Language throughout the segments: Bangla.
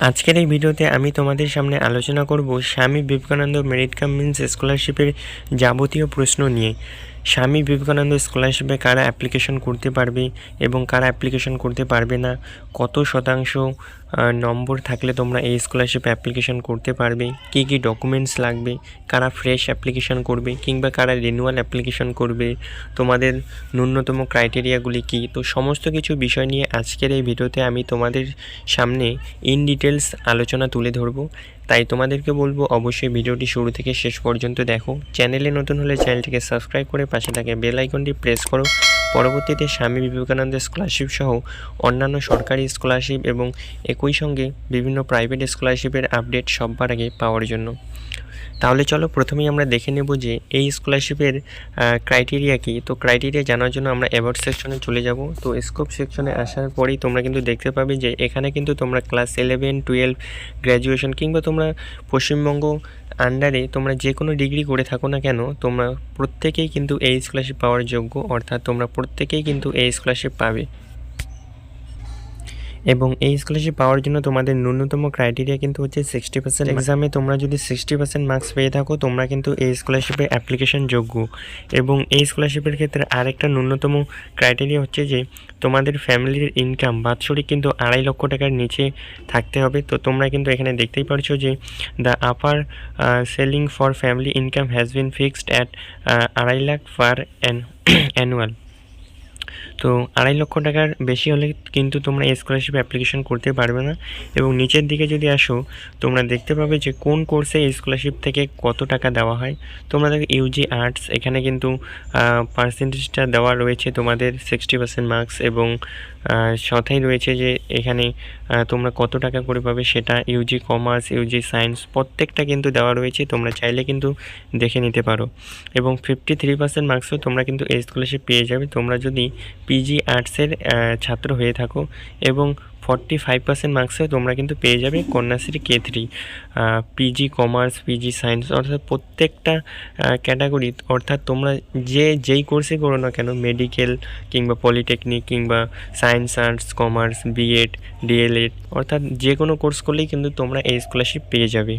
আজকের এই ভিডিওতে আমি তোমাদের সামনে আলোচনা করব Swami Vivekananda merit cum means স্কলারশিপের যাবতীয় প্রশ্ন নিয়ে। স্বামী বিবেকানন্দ স্কলারশিপে কারা অ্যাপ্লিকেশন করতে পারবে এবং কারা অ্যাপ্লিকেশন করতে পারবে না, কত শতাংশ নম্বর থাকলে তোমরা এই স্কলারশিপে অ্যাপ্লিকেশন করতে পারবে, কী কী ডকুমেন্টস লাগবে, কারা ফ্রেশ অ্যাপ্লিকেশন করবে কিংবা কারা রিনিউয়াল অ্যাপ্লিকেশন করবে, তোমাদের ন্যূনতম ক্রাইটেরিয়াগুলি কী। তো সমস্ত কিছু বিষয় নিয়ে আজকের এই ভিডিওতে আমি তোমাদের সামনে ইন ডিটেলস আলোচনা তুলে ধরবো। তাই তোমাদেরকে বলবো অবশ্যই ভিডিওটি শুরু থেকে শেষ পর্যন্ত দেখো। চ্যানেলে নতুন হলে চ্যানেলটিকে সাবস্ক্রাইব করে পাশে থাকা বেল আইকনটি প্রেস করো পরবর্তীতে স্বামী বিবেকানন্দ স্কলারশিপ সহ অন্যান্য সরকারি স্কলারশিপ এবং একই সঙ্গে বিভিন্ন প্রাইভেট স্কলারশিপের আপডেট সবার আগে পাওয়ার জন্য। তাহলে চলো প্রথমেই আমরা দেখে নেব যে এই স্কলারশিপের ক্রাইটেরিয়া কী। তো ক্রাইটেরিয়া জানার জন্য আমরা অ্যাবাউট সেকশনে চলে যাব। তো স্কোপ সেকশনে আসার পরেই তোমরা কিন্তু দেখতে পাবে যে এখানে কিন্তু তোমরা ক্লাস 11, 12, গ্র্যাজুয়েশন কিংবা তোমরা পশ্চিমবঙ্গ আন্ডারে তোমরা যে কোনো ডিগ্রি করে থাকো না কেন, তোমরা প্রত্যেকেই কিন্তু এই স্কলারশিপ পাওয়ার যোগ্য, অর্থাৎ তোমরা প্রত্যেকেই কিন্তু এই স্কলারশিপ পাবে। এবং এই স্কলারশিপ পাওয়ার জন্য তোমাদের ন্যূনতম ক্রাইটেরিয়া কিন্তু হচ্ছে 60%। এক্সামে তোমরা যদি 60% মার্কস পেয়ে থাকো তোমরা কিন্তু এই স্কলারশিপে অ্যাপ্লিকেশন যোগ্য। এবং এই স্কলারশিপের ক্ষেত্রে আরেকটা ন্যূনতম ক্রাইটেরিয়া হচ্ছে যে তোমাদের ফ্যামিলির ইনকাম বাৎসরিক কিন্তু 2.5 লক্ষ টাকার নিচে থাকতে হবে। তো তোমরা কিন্তু এখানে দেখতেই পারছো যে the upper selling for family income has been fixed at 2.5 lakh per annual. তো 2.5 লক্ষ টাকার বেশি হলে কিন্তু তোমরা এই স্কলারশিপ অ্যাপ্লিকেশন করতে পারবে না। এবং নিচের দিকে যদি আসো তোমরা দেখতে পাবে যে কোন কোর্সে এই স্কলারশিপ থেকে কত টাকা দেওয়া হয়। তোমরা দেখো ইউজি আর্টস, এখানে কিন্তু পার্সেন্টেজটা দেওয়া রয়েছে তোমাদের 60% মার্কস এবং সাথেই রয়েছে যে এখানে তোমরা কত টাকা করে পাবে সেটা। ইউজি কমার্স, ইউজি সায়েন্স প্রত্যেকটা কিন্তু দেওয়া রয়েছে, তোমরা চাইলে কিন্তু দেখে নিতে পারো। এবং 53% মার্কসও তোমরা কিন্তু এই স্কলারশিপ পেয়ে যাবে তোমরা যদি পিজি আর্টসের ছাত্র হয়ে থাকো। এবং 45% মার্কসেও তোমরা কিন্তু পেয়ে যাবে Kanyashree K3, PG commerce, PG science, অর্থাৎ প্রত্যেকটা ক্যাটাগরি, অর্থাৎ তোমরা যেই কোর্সে করো না কেন, মেডিকেল কিংবা পলিটেকনিক কিংবা science, arts, commerce, BEd, DElEd, অর্থাৎ যে কোনো কোর্স করলেই কিন্তু তোমরা এই স্কলারশিপ পেয়ে যাবে।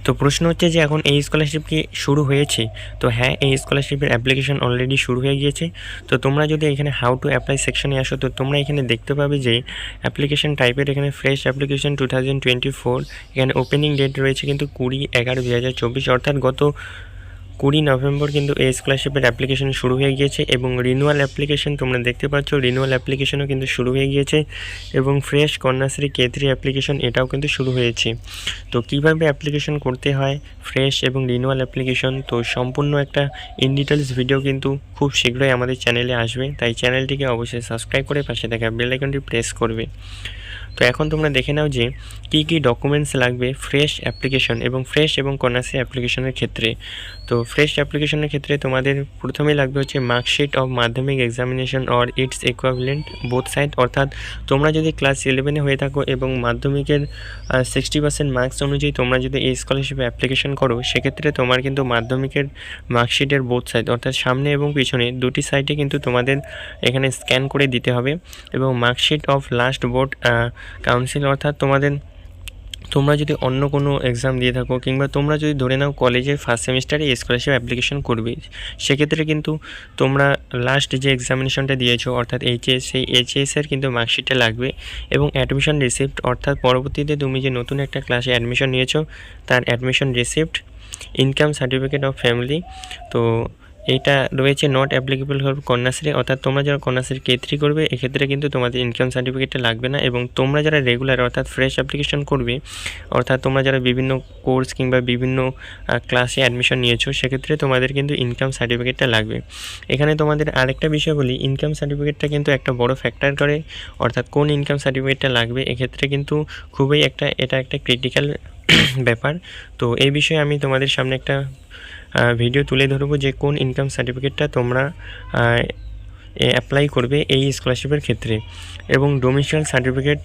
তো প্রশ্ন হচ্ছে যে এখন এই স্কলারশিপ কি শুরু হয়েছে? তো হ্যাঁ, এই স্কলারশিপের অ্যাপ্লিকেশন অলরেডি শুরু হয়ে গিয়েছে। তো তোমরা যদি এখানে হাউ টু অ্যাপ্লাই সেকশনে আসো তো তোমরা এখানে দেখতে পাবে যে অ্যাপ্লিকেশন টাইপের এখানে ফ্রেশ অ্যাপ্লিকেশন 2024, এখানে ওপেনিং ডেট রয়েছে কিন্তু 20/11/2024, অর্থাৎ গত 20 নভেম্বর কিন্তু এই স্কলারশিপের অ্যাপ্লিকেশন শুরু হয়ে গিয়েছে। এবং রিনিউয়াল অ্যাপ্লিকেশন তোমরা দেখতে পাচ্ছ, রিনিউয়াল অ্যাপ্লিকেশনও কিন্তু শুরু হয়ে গিয়েছে। এবং ফ্রেশ কন্যাশ্রী K3 অ্যাপ্লিকেশন এটাও কিন্তু শুরু হয়েছে। তো কিভাবে অ্যাপ্লিকেশন করতে হয় ফ্রেশ এবং রিনিউয়াল অ্যাপ্লিকেশন, তো সম্পূর্ণ একটা ইন ডিটেলস ভিডিও কিন্তু খুব শীঘ্রই আমাদের চ্যানেলে আসবে। তাই চ্যানেলটিকে অবশ্যই সাবস্ক্রাইব করে পাশে থাকা বেল আইকনটি প্রেস করবে। তো এখন তোমরা দেখে নাও যে কী কী ডকুমেন্টস লাগবে ফ্রেশ অ্যাপ্লিকেশন এবং ফ্রেশ এবং কন্যাশ্রী অ্যাপ্লিকেশনের ক্ষেত্রে। তো ফ্রেশ অ্যাপ্লিকেশনের ক্ষেত্রে তোমাদের প্রথমেই লাগবে হচ্ছে মার্কশিট অফ মাধ্যমিক examination or its equivalent both side, অর্থাৎ তোমরা যদি ক্লাস 11-এ হয়ে থাকো এবং মাধ্যমিকের 60% মার্কস অনুযায়ী তোমরা যদি এই স্কলারশিপে অ্যাপ্লিকেশন করো সেক্ষেত্রে তোমার কিন্তু মাধ্যমিকের মার্কশিটের বোথ সাইড, অর্থাৎ সামনে এবং পিছনে দুটি সাইডে কিন্তু তোমাদের এখানে স্ক্যান করে দিতে হবে। এবং marksheet of last board council, অর্থাৎ তোমরা যদি অন্য কোনো এক্সাম দিয়ে থাকো কিংবা তোমরা যদি ধরে নাও কলেজের ফার্স্ট সেমিস্টারে স্কলারশিপ অ্যাপ্লিকেশন করবে, সেক্ষেত্রে কিন্তু তোমরা লাস্ট যে এক্সামিনেশনটা দিয়েছো অর্থাৎ এইচএস, সেই এইচএসের কিন্তু মার্কশিটটা লাগবে। এবং অ্যাডমিশন রিসিপ্ট, অর্থাৎ পরবর্তীতে তুমি যে নতুন একটা ক্লাসে অ্যাডমিশন নিয়েছো তার admission receipt, income certificate of family. তো এটা রয়েছে নট অ্যাপ্লিকেবল ফর কন্যাশ্রী, অর্থাৎ তোমরা যারা কন্যাশ্রী K3 করবে এক্ষেত্রে কিন্তু তোমাদের ইনকাম সার্টিফিকেটটা লাগবে না। এবং তোমরা যারা রেগুলার অর্থাৎ ফ্রেশ অ্যাপ্লিকেশন করবে, অর্থাৎ তোমরা যারা বিভিন্ন কোর্স কিংবা বিভিন্ন ক্লাসে অ্যাডমিশন নিয়েছো সেক্ষেত্রে তোমাদের কিন্তু ইনকাম সার্টিফিকেটটা লাগবে। এখানে তোমাদের আরেকটা বিষয় বলি, ইনকাম সার্টিফিকেটটা কিন্তু একটা বড় ফ্যাক্টর করে, অর্থাৎ কোন ইনকাম সার্টিফিকেটটা লাগবে এক্ষেত্রে কিন্তু খুবই এটা একটা ক্রিটিক্যাল ব্যাপার। তো এই বিষয়ে আমি তোমাদের সামনে একটা ভিডিও তুলে ধরবো যে কোন ইনকাম সার্টিফিকেটটা তোমরা অ্যাপ্লাই করবে এই স্কলারশিপের ক্ষেত্রে। এবং ডোমিসাইল সার্টিফিকেট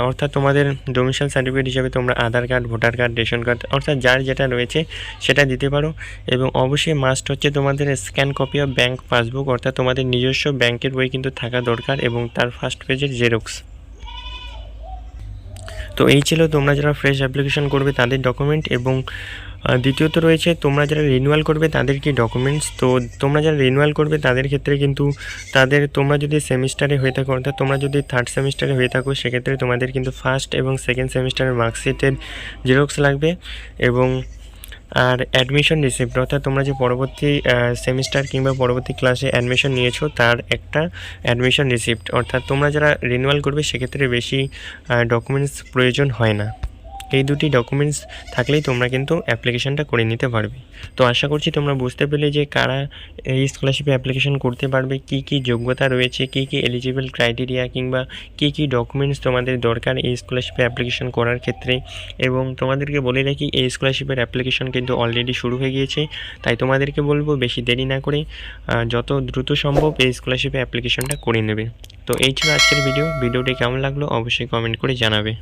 অর্থাৎ তোমাদের ডোমিসাইল সার্টিফিকেট হিসাবে তোমরা Aadhaar card, voter card, ration card, অর্থাৎ যার যেটা রয়েছে সেটা দিতে পারো। এবং অবশ্যই মাস্ট হচ্ছে তোমাদের scan copy of bank passbook, অর্থাৎ তোমাদের নিজস্ব ব্যাংকের বই কিন্তু থাকা দরকার এবং তার ফার্স্ট পেজের জেরক্স। তো এই ছিল তোমরা যারা ফ্রেশ অ্যাপ্লিকেশন করবে তাদের ডকুমেন্ট, এবং দ্বিতীয়ত রয়েছে তোমরা যারা রিনিউয়াল করবে তাদের কি ডকুমেন্টস। তো তোমরা যারা রিনিউয়াল করবে তাদের ক্ষেত্রে কিন্তু তোমরা যদি সেমিস্টারে হয়ে থাকো, অর্থাৎ তোমরা যদি থার্ড সেমিস্টারে হয়ে থাকো, সেক্ষেত্রে তোমাদের কিন্তু ফার্স্ট এবং সেকেন্ড সেমিস্টারের মার্কশিটের জেরক্স লাগবে, এবং আর অ্যাডমিশন রিসিপ্ট, অর্থাৎ তোমরা যে পরবর্তী সেমিস্টার কিংবা পরবর্তী ক্লাসে অ্যাডমিশন নিয়েছো তার একটা অ্যাডমিশন রিসিপ্ট। অর্থাৎ তোমরা যারা রিনিউয়াল করবে সেক্ষেত্রে বেশি ডকুমেন্টস প্রয়োজন হয় না। এই দুটি ডকুমেন্টস থাকলেই তোমরা কিন্তু অ্যাপ্লিকেশনটা করে নিতে পারবে। তো আশা করছি তোমরা বুঝতে পেরে যে কারা এই স্কলারশিপে অ্যাপ্লিকেশন করতে পারবে, কি কি যোগ্যতা রয়েছে, কি কি এলিজিবল ক্রাইটেরিয়া কিংবা কি কি ডকুমেন্টস তোমাদের দরকার এই স্কলারশিপে অ্যাপ্লিকেশন করার ক্ষেত্রে। এবং তোমাদেরকে বলে রাখি এই স্কলারশিপের অ্যাপ্লিকেশন কিন্তু অলরেডি শুরু হয়ে গিয়েছে, তাই তোমাদেরকে বলবো বেশি দেরি না করে যত দ্রুত সম্ভব এই স্কলারশিপে অ্যাপ্লিকেশনটা করে নেবে। তো এই ছিল আজকের ভিডিওটি কেমন লাগলো অবশ্যই কমেন্ট করে জানাবে।